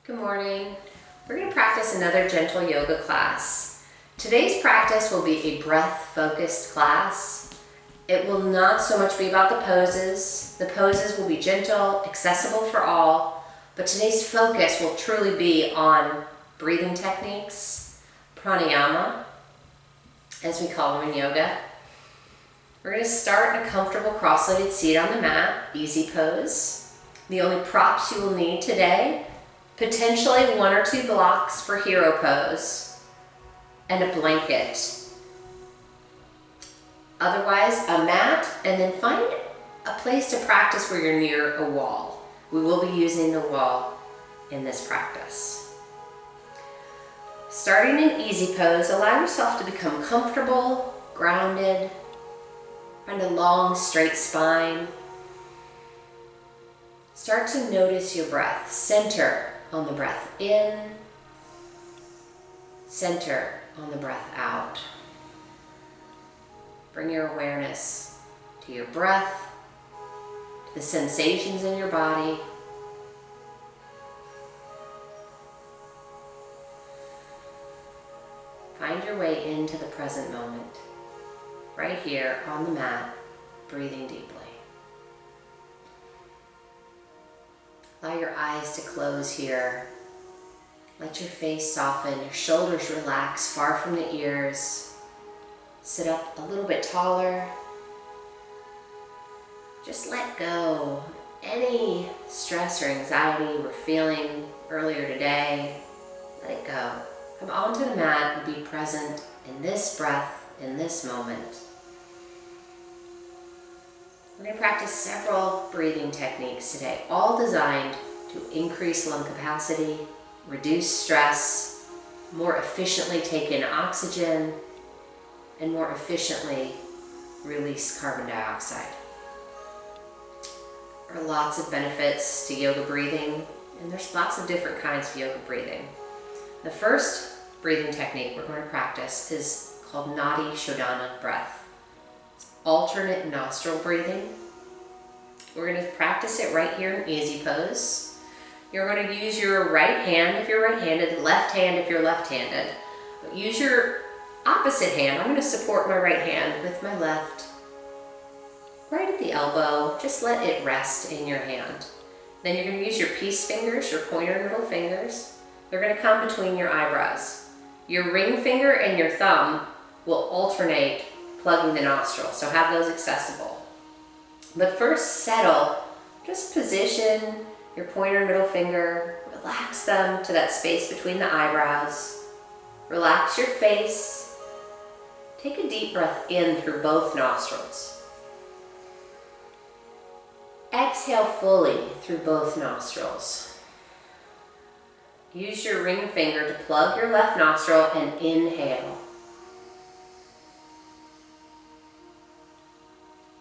Good morning. We're going to practice another gentle yoga class. Today's practice will be a breath-focused class. It will not so much be about the poses. The poses will be gentle, accessible for all, but today's focus will truly be on breathing techniques, pranayama, as we call them in yoga. We're going to start in a comfortable cross-legged seat on the mat, easy pose. The only props you will need today, potentially 1 or 2 blocks for hero pose, and a blanket. Otherwise, a mat, and then find a place to practice where you're near a wall. We will be using the wall in this practice. Starting in easy pose, allow yourself to become comfortable, grounded, find a long, straight spine. Start to notice your breath. Center on the breath in, center on the breath out. Bring your awareness to your breath, to the sensations in your body. Find your way into the present moment, right here on the mat, breathing deeply. Allow your eyes to close here. Let your face soften, your shoulders relax far from the ears. Sit up a little bit taller. Just let go of any stress or anxiety we're feeling earlier today. Let it go. Come onto the mat and be present in this breath, in this moment. We're going to practice several breathing techniques today, all designed to increase lung capacity, reduce stress, more efficiently take in oxygen, and more efficiently release carbon dioxide. There are lots of benefits to yoga breathing, and there's lots of different kinds of yoga breathing. The first breathing technique we're going to practice is called Nadi Shodhana breath. Alternate nostril breathing. We're going to practice it right here in easy pose. You're going to use your right hand if you're right-handed, left hand if you're left-handed. But use your opposite hand. I'm going to support my right hand with my left. Right at the elbow, just let it rest in your hand. Then you're going to use your peace fingers, your pointer and middle fingers. They're going to come between your eyebrows. Your ring finger and your thumb will alternate plugging the nostril, so have those accessible. But first, settle. Just position your pointer and middle finger, relax them to that space between the eyebrows. Relax your face. Take a deep breath in through both nostrils. Exhale fully through both nostrils. Use your ring finger to plug your left nostril and inhale.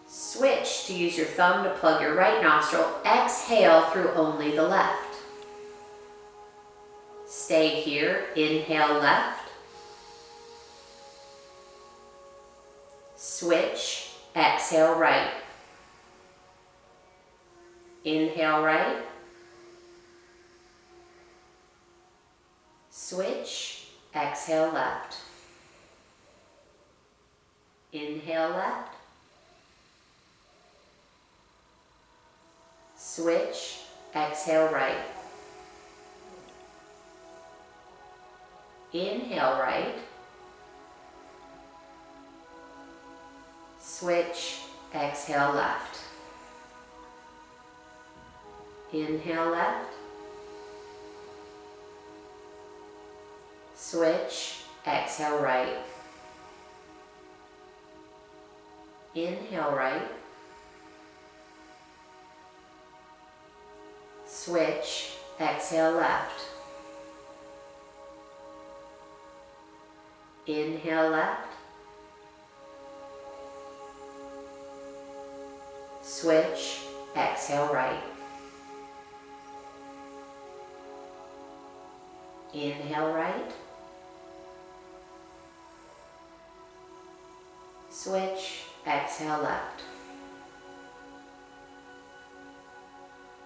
Switch to use your thumb to plug your right nostril. Exhale through only the left. Stay here. Inhale left. Switch. Exhale right. Inhale right. Switch. Exhale left. Inhale left. Switch, exhale right. Inhale right. Switch, exhale left. Inhale left. Switch, exhale right. Inhale right. Switch, exhale left. Inhale left. Switch, exhale right. Inhale right. Switch, exhale left.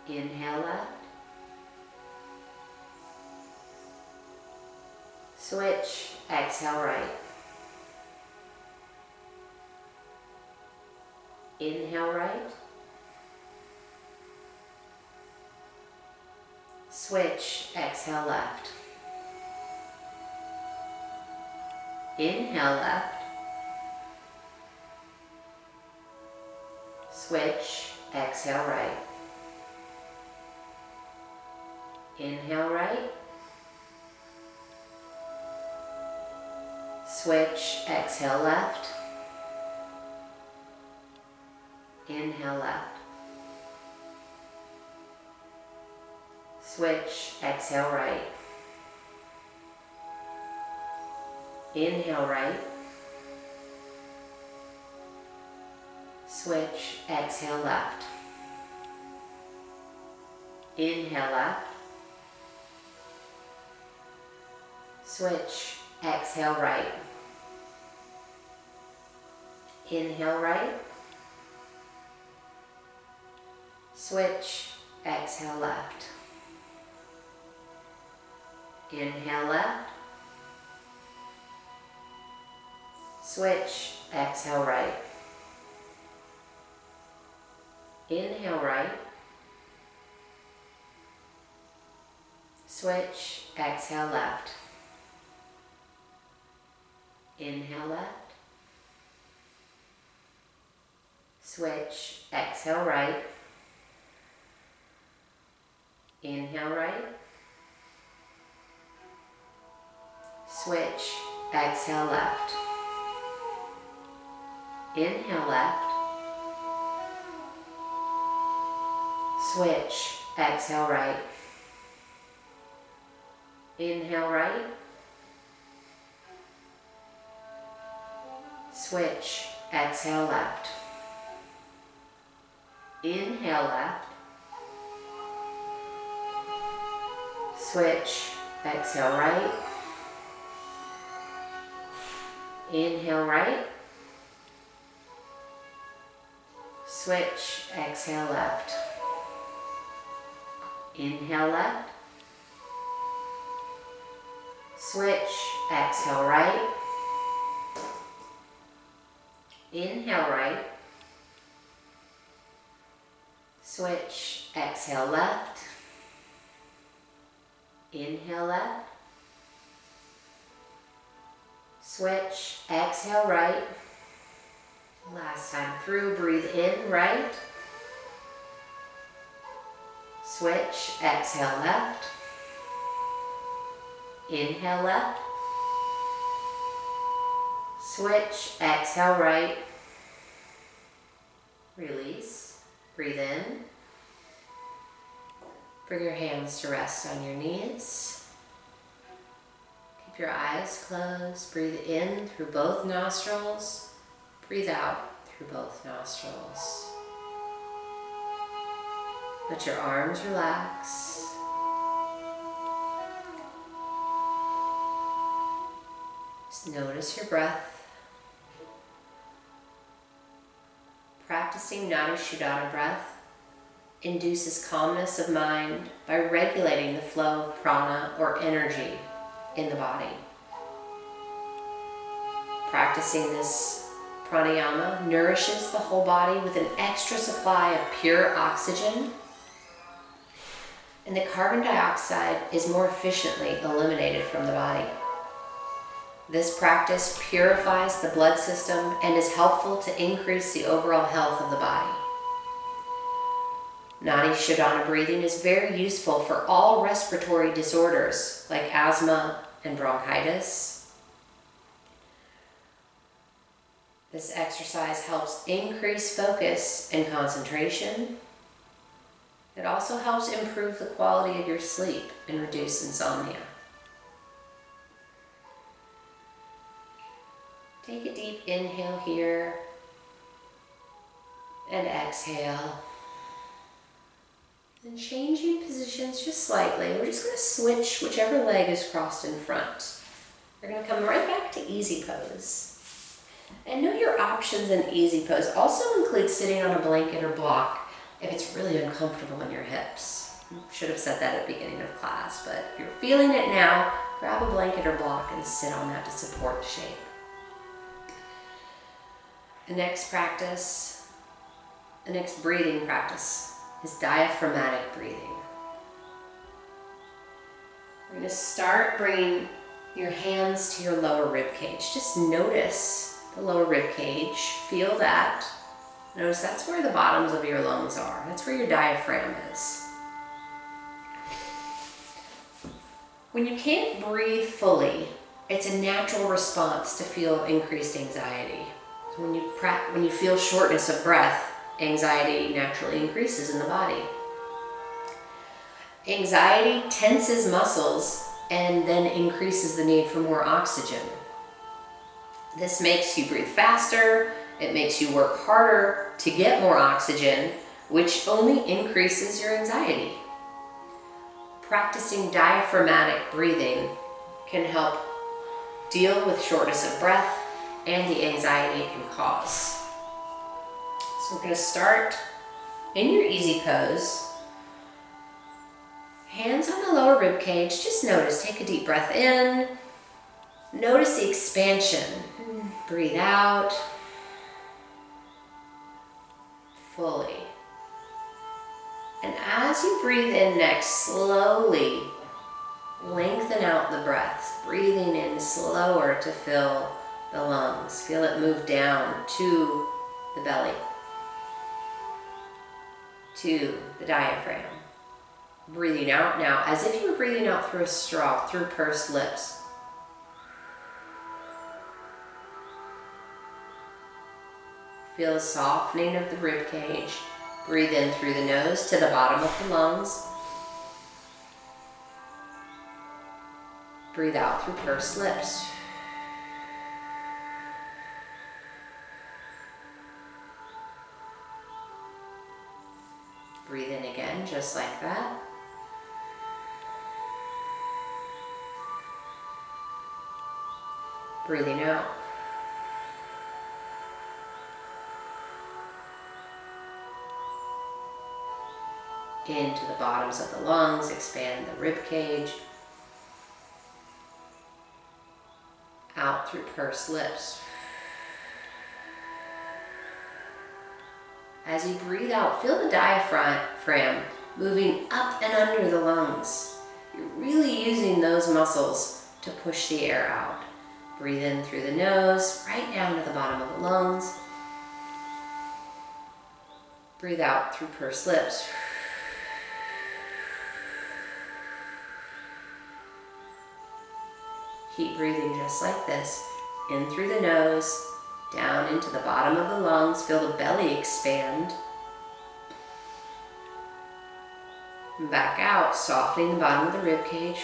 Inhale left. Switch, exhale right. Inhale right. Switch, exhale left. Inhale left. Switch, exhale right. Inhale right. Switch, exhale left. Inhale left. Switch, exhale right. Inhale right. Switch, exhale left. Inhale left. Switch, exhale right. Inhale right. Switch, exhale left. Inhale left. Switch, exhale right. Inhale right. Switch, exhale left. Inhale left. Switch, exhale right. Inhale right. Switch, exhale left. Inhale left. Switch, exhale right. Inhale right. Switch, exhale left. Inhale left. Switch, exhale right. Inhale right. Switch, exhale left. Inhale left. Switch, exhale right. Inhale right. Switch, exhale left. Inhale left. Switch, exhale right. Last time through, breathe in right. Switch, exhale left. Inhale left. Switch, exhale right. Release. Breathe in. Bring your hands to rest on your knees. Keep your eyes closed. Breathe in through both nostrils. Breathe out through both nostrils. Let your arms relax. Just notice your breath. Practicing Nadi Shodhana breath induces calmness of mind by regulating the flow of prana or energy in the body. Practicing this pranayama nourishes the whole body with an extra supply of pure oxygen, and the carbon dioxide is more efficiently eliminated from the body. This practice purifies the blood system and is helpful to increase the overall health of the body. Nadi Shodhana breathing is very useful for all respiratory disorders like asthma and bronchitis. This exercise helps increase focus and concentration. It also helps improve the quality of your sleep and reduce insomnia. Take a deep inhale here and exhale. And changing positions just slightly. We're just going to switch whichever leg is crossed in front. We're going to come right back to easy pose. And know your options in easy pose also include sitting on a blanket or block if it's really uncomfortable in your hips. Should have said that at the beginning of class, but if you're feeling it now, grab a blanket or block and sit on that to support the shape. The next breathing practice is diaphragmatic breathing. We're going to start bringing your hands to your lower rib cage. Just notice the lower rib cage. Feel that. Notice that's where the bottoms of your lungs are. That's where your diaphragm is. When you can't breathe fully, it's a natural response to feel increased anxiety. So when you feel shortness of breath, anxiety naturally increases in the body. Anxiety tenses muscles and then increases the need for more oxygen. This makes you breathe faster, it makes you work harder to get more oxygen, which only increases your anxiety. Practicing diaphragmatic breathing can help deal with shortness of breath and the anxiety it can cause. So we're going to start in your easy pose. Hands on the lower rib cage. Just notice, take a deep breath in. Notice the expansion. Breathe out. Fully. And as you breathe in next, slowly lengthen out the breath. Breathing in slower to fill the lungs. Feel it move down to the belly, to the diaphragm. Breathing out now as if you were breathing out through a straw, through pursed lips. Feel the softening of the rib cage. Breathe in through the nose to the bottom of the lungs. Breathe out through pursed lips. Breathe in again, just like that. Breathing out. Into the bottoms of the lungs, expand the rib cage. Out through pursed lips. As you breathe out, feel the diaphragm moving up and under the lungs. You're really using those muscles to push the air out. Breathe in through the nose, right down to the bottom of the lungs. Breathe out through pursed lips. Keep breathing just like this. In through the nose, down into the bottom of the lungs. Feel the belly expand. And back out, softening the bottom of the rib cage.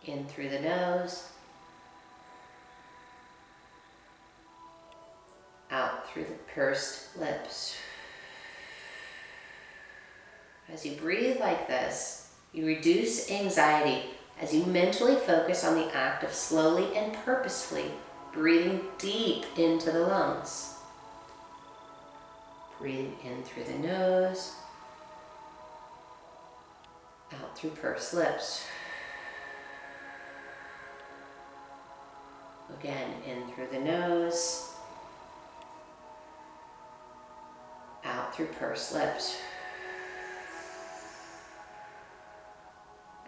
In through the nose. Out through the pursed lips. As you breathe like this, you reduce anxiety as you mentally focus on the act of slowly and purposefully breathing deep into the lungs. Breathing in through the nose, out through pursed lips. Again, in through the nose, out through pursed lips.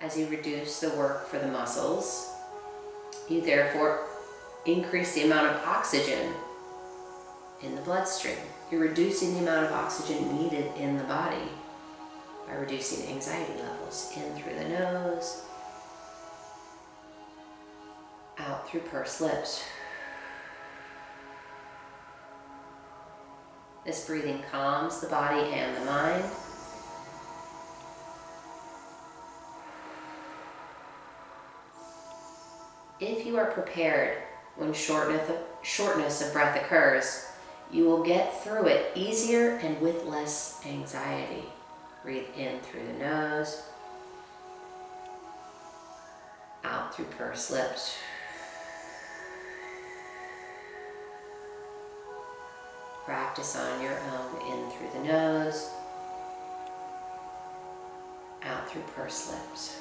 As you reduce the work for the muscles, you therefore increase the amount of oxygen in the bloodstream. You're reducing the amount of oxygen needed in the body by reducing anxiety levels. In through the nose, out through pursed lips. This breathing calms the body and the mind. If you are prepared when shortness of breath occurs, you will get through it easier and with less anxiety. Breathe in through the nose, out through pursed lips. Practice on your own, in through the nose, through pursed lips.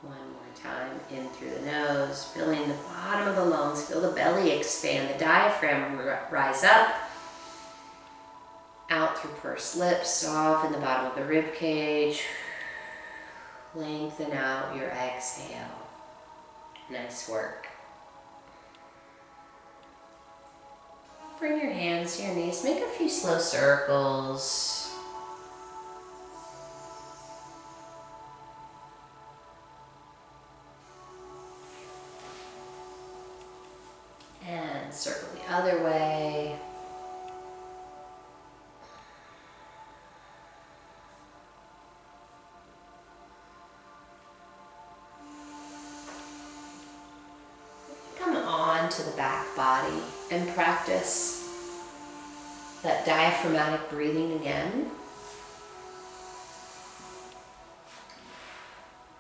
One more time, in through the nose, filling the bottom of the lungs, feel the belly expand, the diaphragm rise up. Out through pursed lips, soften the bottom of the rib cage. Lengthen out your exhale. Nice work. Bring your hands to your knees, make a few slow circles. And circle the other way. Come on to the back body and practice that diaphragmatic breathing again.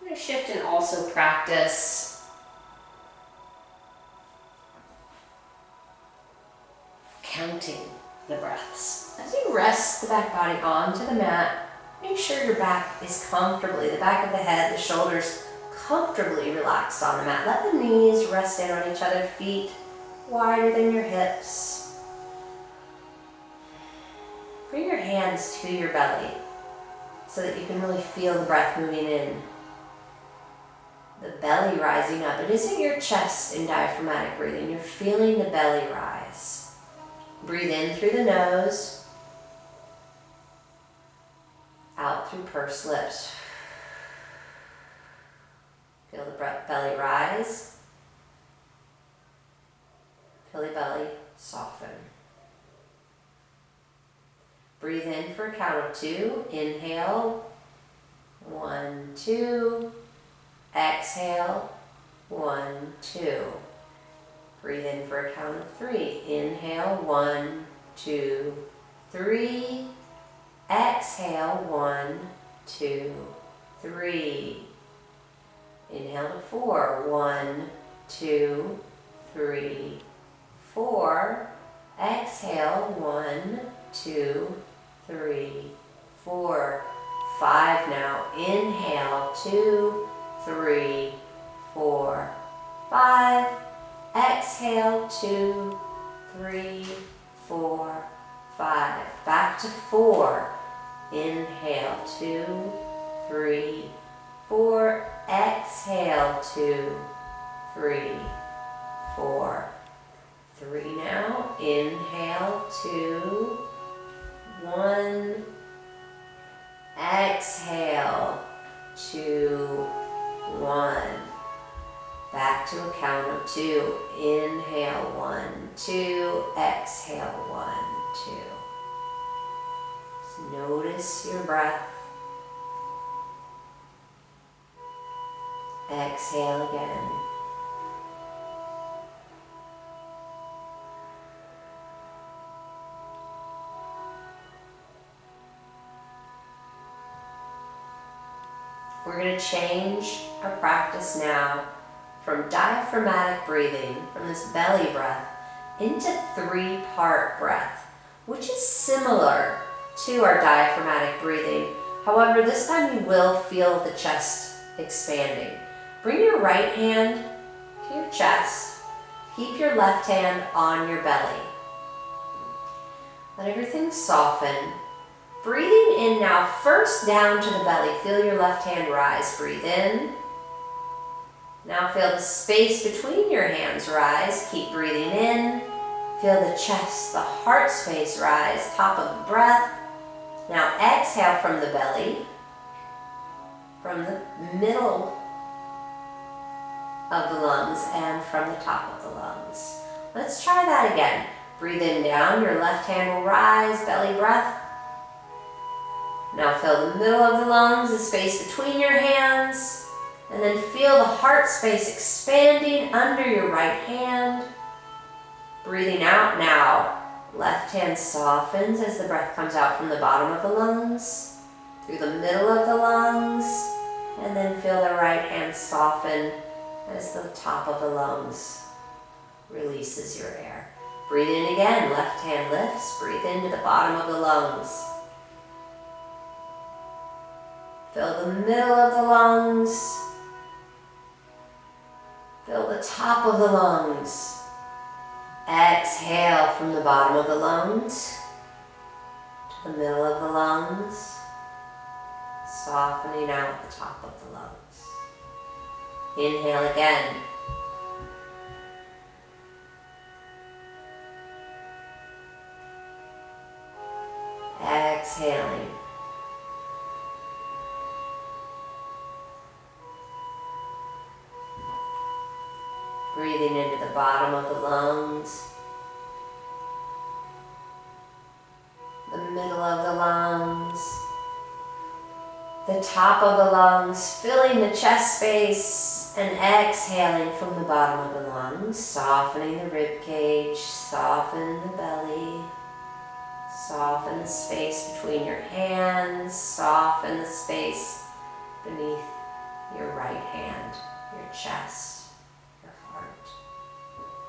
I'm going to shift and also practice counting the breaths. As you rest the back body onto the mat, make sure your back is comfortably, the back of the head, the shoulders comfortably relaxed on the mat. Let the knees rest in on each other, feet wider than your hips. Bring your hands to your belly so that you can really feel the breath moving in. The belly rising up. It isn't your chest in diaphragmatic breathing. You're feeling the belly rise. Breathe in through the nose, out through pursed lips. Feel the belly rise. Feel the belly soften. Breathe in for a count of 2. Inhale. 1, 2. Exhale. 1, 2. Breathe in for a count of 3. Inhale, 1, 2, 3. Exhale, 1, 2, 3. Inhale to 4. 1, 2, 3, 4. Exhale, 1, 2, 3, 4. 5 now. Inhale, 2, 3, 4, 5. Exhale, 2, 3, 4, 5. Back to 4. Inhale, 2, 3, 4. Exhale, 2, 3, 4. 3 now. Inhale, 2, 1. Exhale, 2, 1. Back to a count of 2. Inhale, 1, 2. Exhale, 1, 2. Just notice your breath. Exhale again. We're going to change our practice now from diaphragmatic breathing, from this belly breath, into 3-part breath, which is similar to our diaphragmatic breathing. However, this time you will feel the chest expanding. Bring your right hand to your chest. Keep your left hand on your belly. Let everything soften. Breathing in now, first down to the belly. Feel your left hand rise. Breathe in. Now feel the space between your hands rise. Keep breathing in. Feel the chest, the heart space rise. Top of the breath. Now exhale from the belly, from the middle of the lungs and from the top of the lungs. Let's try that again. Breathe in down. Your left hand will rise. Belly breath. Now feel the middle of the lungs, the space between your hands, and then feel the heart space expanding under your right hand. Breathing out now. Left hand softens as the breath comes out from the bottom of the lungs, through the middle of the lungs, And then feel the right hand soften as the top of the lungs releases your air. Breathe in again, left hand lifts, breathe into the bottom of the lungs. Fill the middle of the lungs. Fill the top of the lungs. Exhale from the bottom of the lungs to the middle of the lungs, softening out the top of the lungs. Inhale again. Exhaling. Breathing into the bottom of the lungs, the middle of the lungs, the top of the lungs, filling the chest space and exhaling from the bottom of the lungs, softening the rib cage, soften the belly, soften the space between your hands, soften the space beneath your right hand, your chest.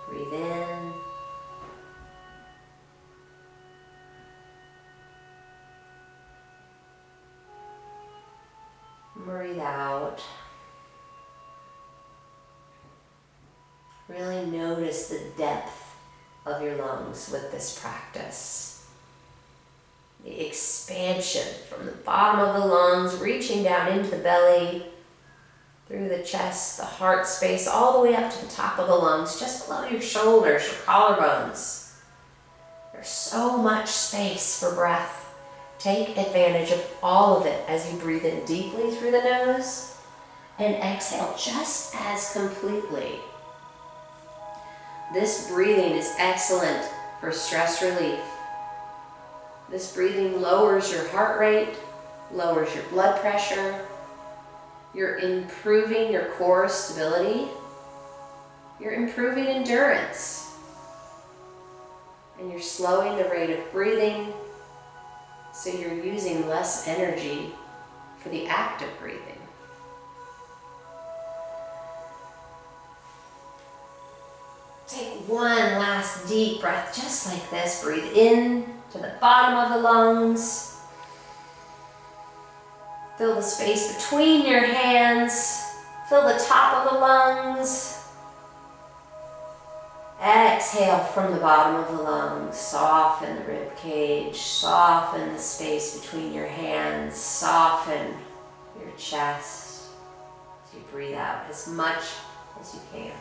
Breathe in. Breathe out. Really notice the depth of your lungs with this practice. The expansion from the bottom of the lungs, reaching down into the belly, through the chest, the heart space, all the way up to the top of the lungs, just below your shoulders, your collarbones. There's so much space for breath. Take advantage of all of it as you breathe in deeply through the nose and exhale just as completely. This breathing is excellent for stress relief. This breathing lowers your heart rate, lowers your blood pressure. You're improving your core stability. You're improving endurance. And you're slowing the rate of breathing, so you're using less energy for the act of breathing. Take one last deep breath, just like this. Breathe in to the bottom of the lungs. Fill the space between your hands. Fill the top of the lungs. Exhale from the bottom of the lungs. Soften the rib cage. Soften the space between your hands. Soften your chest as you breathe out as much as you can.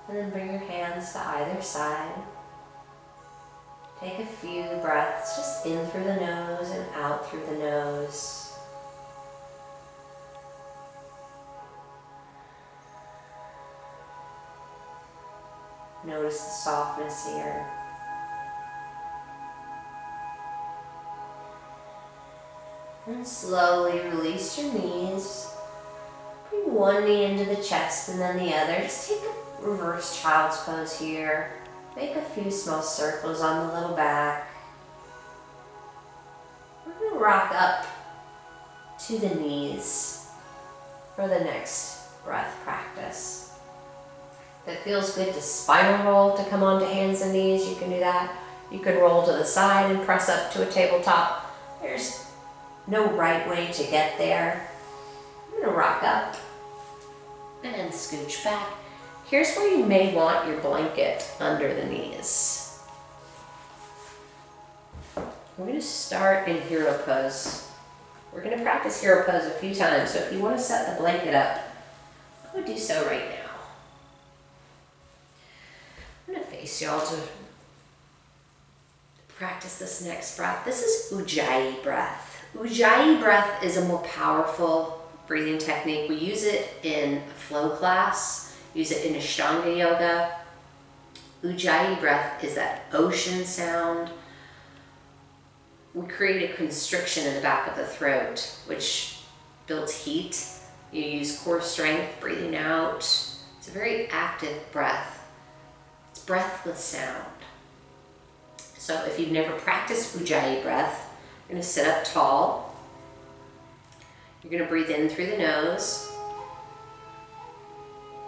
And then bring your hands to either side. Take a few breaths just in through the nose and out through the nose. Notice the softness here. And slowly release your knees. Bring one knee into the chest and then the other. Just take a reverse child's pose here. Make a few small circles on the low back. We're going to rock up to the knees for the next breath practice. If it feels good to spinal roll to come onto hands and knees, you can do that. You can roll to the side and press up to a tabletop. There's no right way to get there. I'm going to rock up and scooch back. Here's where you may want your blanket under the knees. We're going to start in hero pose. We're going to practice hero pose a few times, so if you want to set the blanket up, I would do so right now. I'm going to face y'all to practice this next breath. This is Ujjayi breath. Ujjayi breath is a more powerful breathing technique. We use it in a flow class. Use it in Ashtanga yoga. Ujjayi breath is that ocean sound. We create a constriction in the back of the throat, which builds heat. You use core strength, breathing out. It's a very active breath. It's breath with sound. So if you've never practiced Ujjayi breath, you're going to sit up tall. You're going to breathe in through the nose.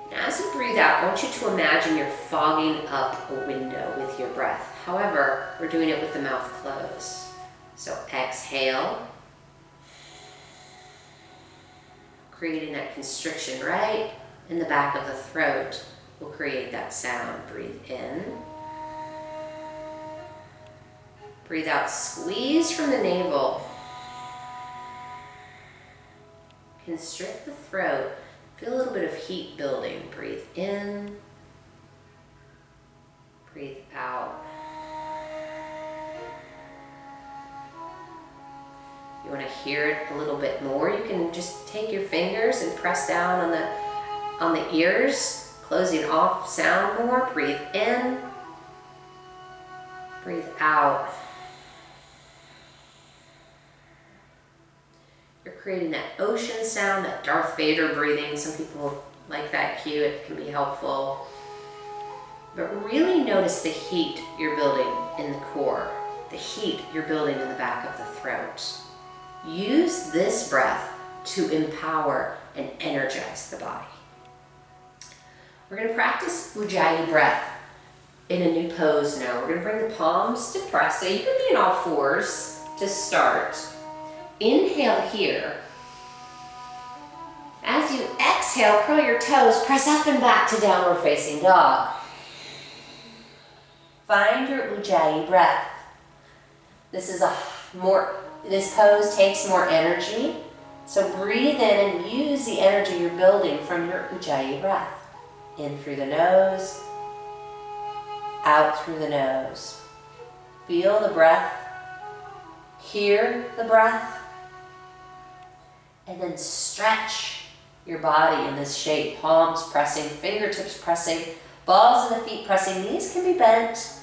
And as you breathe out, I want you to imagine you're fogging up a window with your breath. However, we're doing it with the mouth closed. So exhale, creating that constriction right in the back of the throat will create that sound. Breathe in. Breathe out, squeeze from the navel. Constrict the throat. Feel a little bit of heat building. Breathe in. Breathe out. You want to hear it a little bit more, you can just take your fingers and press down on the ears, closing off sound more. Breathe in. Breathe out. You're creating that ocean sound, that Darth Vader breathing. Some people like that cue, it can be helpful. But really notice the heat you're building in the core, the heat you're building in the back of the throat. Use this breath to empower and energize the body. We're going to practice Ujjayi breath in a new pose now. We're going to bring the palms to press. So you can be in all fours to start. Inhale here. As you exhale, curl your toes, press up and back to downward facing dog. Find your Ujjayi breath. This pose takes more energy, so breathe in and use the energy you're building from your Ujjayi breath. In through the nose, out through the nose. Feel the breath, hear the breath, and then stretch your body in this shape. Palms pressing, fingertips pressing, balls of the feet pressing. Knees can be bent.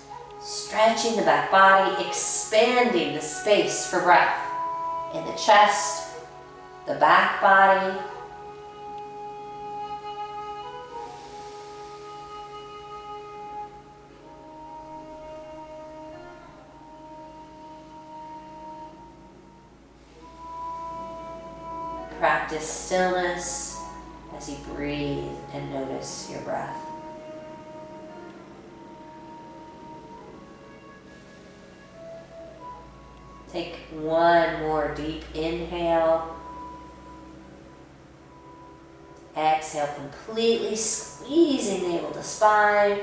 Stretching the back body, expanding the space for breath in the chest, the back body. Practice stillness as you breathe and notice your breath. Take one more deep inhale. Exhale, completely squeezing the navel to spine.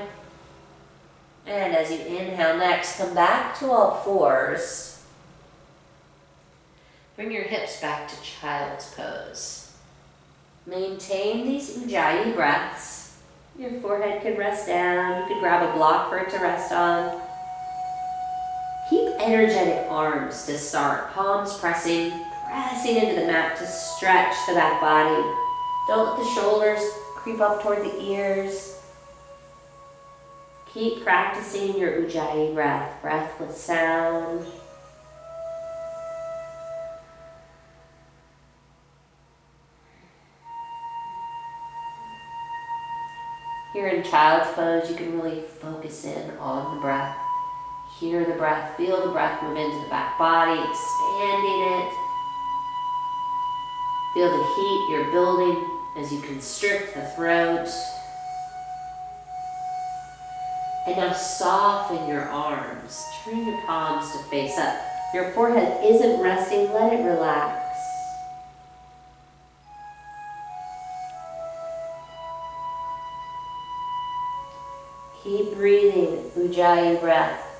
And as you inhale next, come back to all fours. Bring your hips back to child's pose. Maintain these Ujjayi breaths. Your forehead could rest down. You could grab a block for it to rest on. Keep energetic arms to start. Palms pressing into the mat to stretch the back body. Don't let the shoulders creep up toward the ears. Keep practicing your Ujjayi breath. Breath with sound. Here in child's pose, you can really focus in on the breath. Hear the breath, feel the breath move into the back body, expanding it. Feel the heat you're building as you constrict the throat. And now soften your arms. Turn your palms to face up. Your forehead isn't resting, let it relax. Keep breathing, Ujjayi breath.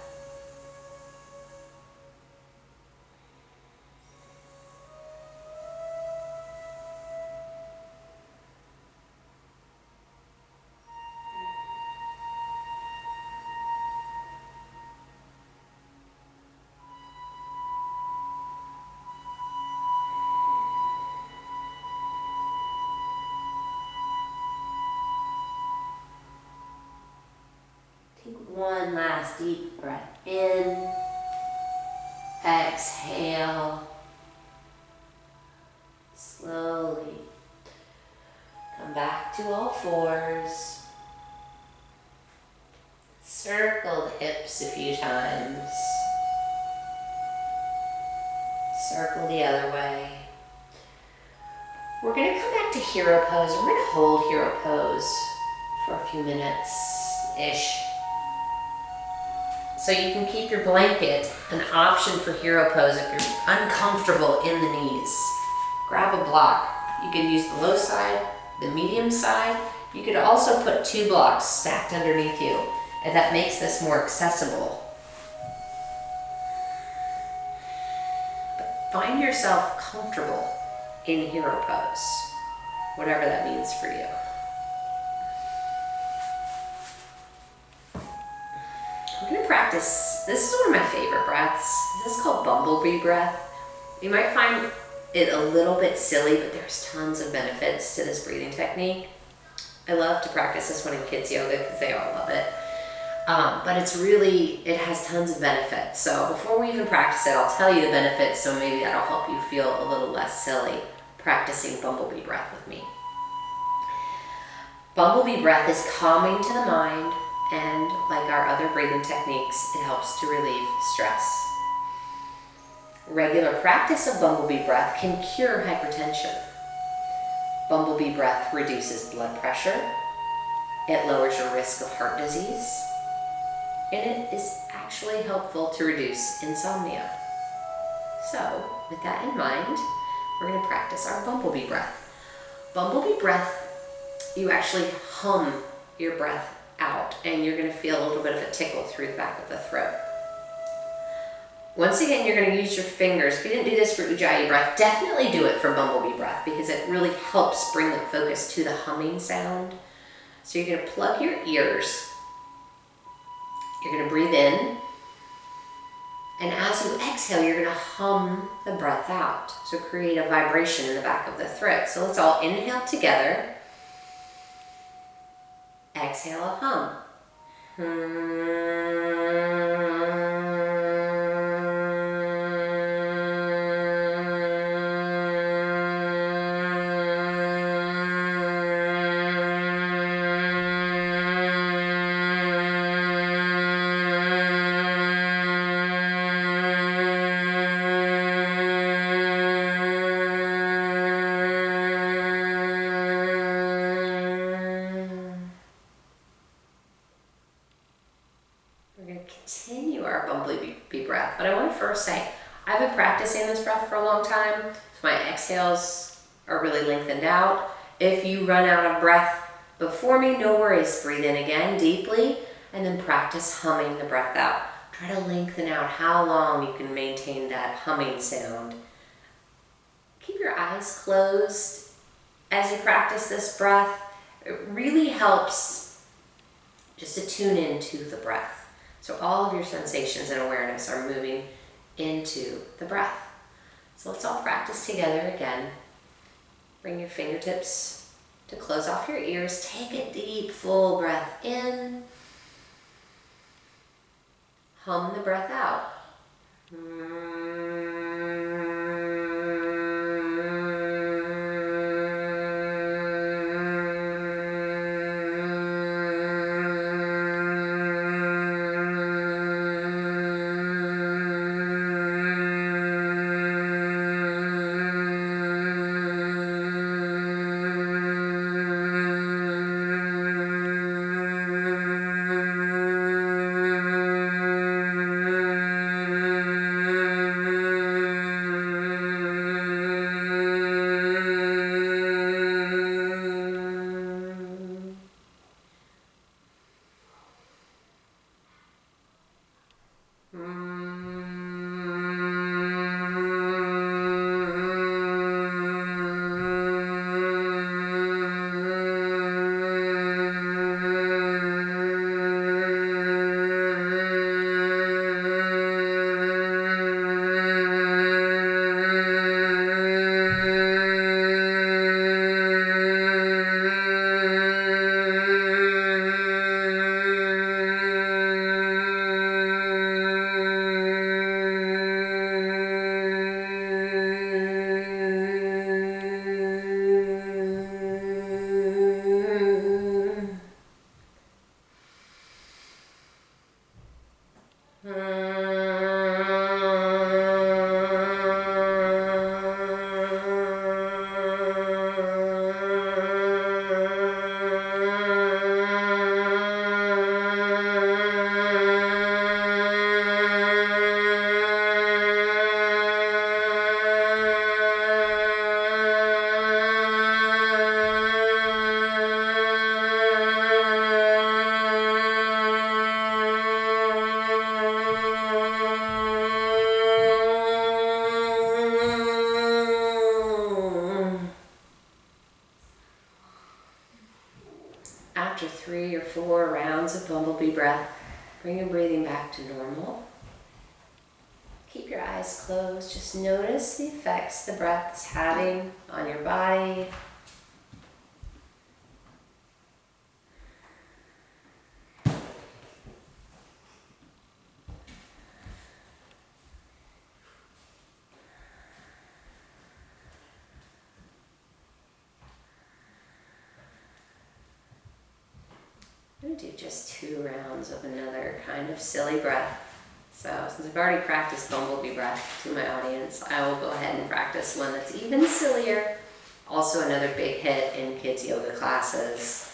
Take one last deep breath in. Exhale. Slowly come back to all fours. Circle the hips a few times. Circle the other way. We're going to come back to hero pose. We're going to hold hero pose for a few minutes-ish. So you can keep your blanket an option for hero pose if you're uncomfortable in the knees. Grab a block. You could use the low side, the medium side. You could also put 2 blocks stacked underneath you, and that makes this more accessible. But find yourself comfortable in hero pose, whatever that means for you. We're going to practice, this is one of my favorite breaths. This is called bumblebee breath. You might find it a little bit silly, but there's tons of benefits to this breathing technique. I love to practice this one in kids yoga because they all love it. But it has tons of benefits. So before we even practice it, I'll tell you the benefits, so maybe that'll help you feel a little less silly practicing bumblebee breath with me. Bumblebee breath is calming to the mind, and like our other breathing techniques, it helps to relieve stress. Regular practice of bumblebee breath can cure hypertension. Bumblebee breath reduces blood pressure. It lowers your risk of heart disease. And it is actually helpful to reduce insomnia. So, with that in mind, we're going to practice our bumblebee breath. Bumblebee breath, you actually hum your breath out, and you're going to feel a little bit of a tickle through the back of the throat. Once again, you're going to use your fingers. If you didn't do this for Ujjayi breath, definitely do it for bumblebee breath because it really helps bring the focus to the humming sound. So you're going to plug your ears. You're going to breathe in. And as you exhale, you're going to hum the breath out. So create a vibration in the back of the throat. So let's all inhale together. Exhale a hum. We're going to continue our bumblebee breath, but I want to first say, I've been practicing this breath for a long time, so my exhales are really lengthened out. If you run out of breath before me, no worries. Breathe in again deeply, and then practice humming the breath out. Try to lengthen out how long you can maintain that humming sound. Keep your eyes closed as you practice this breath. It really helps just to tune into the breath. So all of your sensations and awareness are moving into the breath. So let's all practice together again. Bring your fingertips to close off your ears. Take a deep, full breath in. Hum the breath out. After 3 or 4 rounds of bumblebee breath, bring your breathing back to normal. Keep your eyes closed. Just notice the effects the breath is having on your body. I'm going to do just 2 rounds of another kind of silly breath. So since I've already practiced bumblebee breath to my audience, I will go ahead and practice one that's even sillier. Also another big hit in kids yoga classes,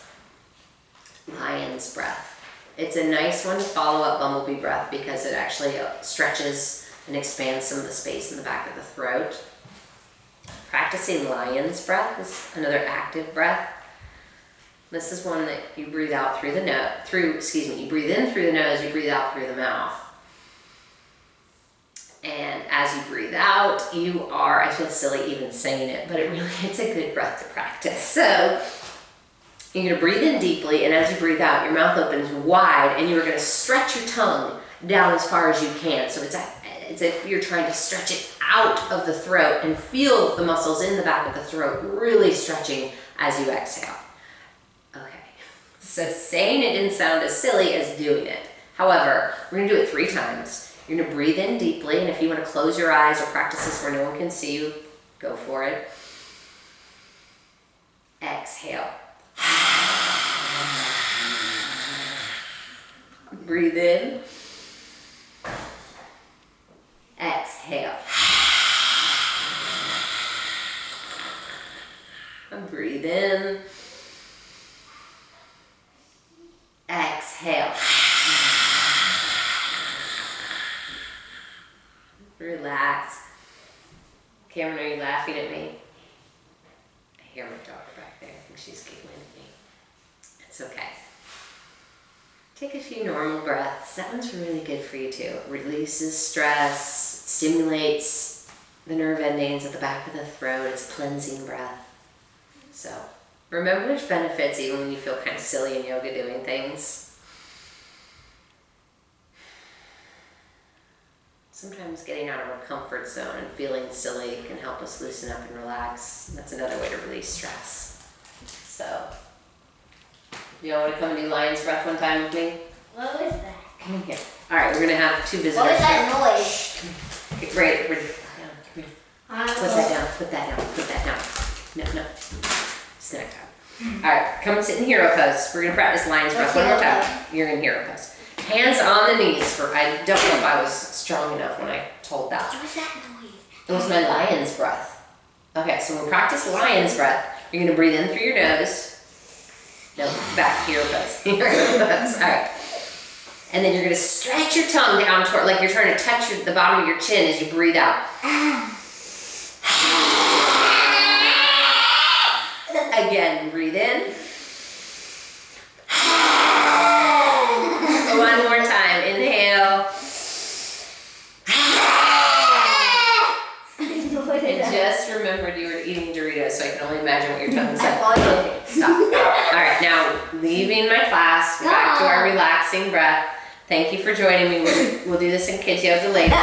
lion's breath. It's a nice one to follow up bumblebee breath because it actually stretches and expands some of the space in the back of the throat. Practicing lion's breath is another active breath. This is one that you breathe out through the nose, you breathe in through the nose, you breathe out through the mouth. And as you breathe out, I feel silly even saying it, but it's a good breath to practice. So you're gonna breathe in deeply, and as you breathe out, your mouth opens wide, and you're gonna stretch your tongue down as far as you can. So it's as if you're trying to stretch it out of the throat and feel the muscles in the back of the throat really stretching as you exhale. Okay, so saying it didn't sound as silly as doing it. However, we're gonna do it 3 times. You're gonna breathe in deeply, and if you wanna close your eyes or practice this where no one can see you, go for it. Exhale. Breathe in. Exhale. And breathe in. Exhale. Relax. Cameron, are you laughing at me? I hear my daughter back there. I think she's giggling at me. It's okay. Take a few normal breaths. That one's really good for you too. It releases stress, stimulates the nerve endings at the back of the throat. It's a cleansing breath. So remember, there's benefits even when you feel kind of silly in yoga doing things. Sometimes getting out of our comfort zone and feeling silly can help us loosen up and relax. That's another way to release stress. So, you all want to come and do lion's breath one time with me? What was that? Come in here. All right, we're going to have 2 visitors. What was that noise? Get ready. Come here. Put that down. No. Snack time. All right, come and sit in hero pose. We're going to practice lion's breath one more time. You're in hero pose. Hands on the knees. I don't know if I was strong enough when I told that. What was that noise? It was my lion's breath. Okay, so when we practice lion's breath, you're going to breathe in through your nose. No, back to hero pose. Hero pose. All right. And then you're going to stretch your tongue down toward, like you're trying to touch the bottom of your chin as you breathe out. Again, breathe in. One more time. Inhale. And just remembered you were eating Doritos, so I can only imagine what your tongue is like. Okay, stop. All right, now leaving my class, we're back to our relaxing breath. Thank you for joining me. We'll do this in kids yoga later.